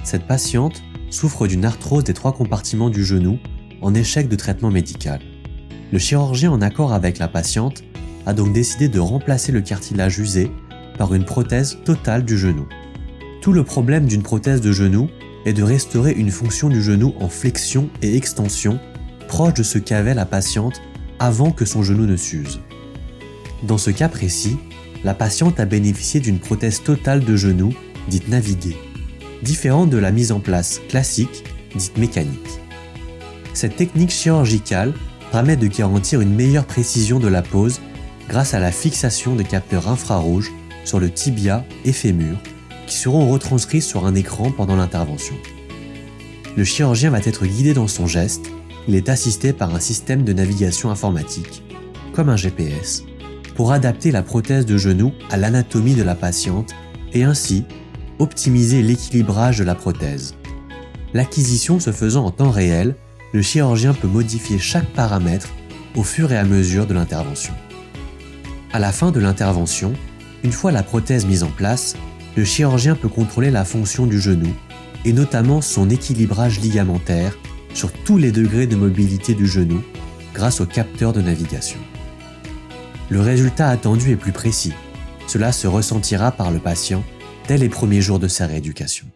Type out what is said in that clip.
Cette patiente souffre d'une arthrose des 3 compartiments du genou en échec de traitement médical. Le chirurgien, en accord avec la patiente, a donc décidé de remplacer le cartilage usé par une prothèse totale du genou. Tout le problème d'une prothèse de genou est de restaurer une fonction du genou en flexion et extension proche de ce qu'avait la patiente avant que son genou ne s'use. Dans ce cas précis, la patiente a bénéficié d'une prothèse totale de genou, dite naviguée, différente de la mise en place classique, dite mécanique. Cette technique chirurgicale permet de garantir une meilleure précision de la pose grâce à la fixation de capteurs infrarouges sur le tibia et fémur qui seront retranscrits sur un écran pendant l'intervention. Le chirurgien va être guidé dans son geste, il est assisté par un système de navigation informatique, comme un GPS, pour adapter la prothèse de genou à l'anatomie de la patiente et ainsi optimiser l'équilibrage de la prothèse. L'acquisition se faisant en temps réel, le chirurgien peut modifier chaque paramètre au fur et à mesure de l'intervention. À la fin de l'intervention, une fois la prothèse mise en place, le chirurgien peut contrôler la fonction du genou et notamment son équilibrage ligamentaire sur tous les degrés de mobilité du genou grâce au capteur de navigation. Le résultat attendu est plus précis. Cela se ressentira par le patient dès les premiers jours de sa rééducation.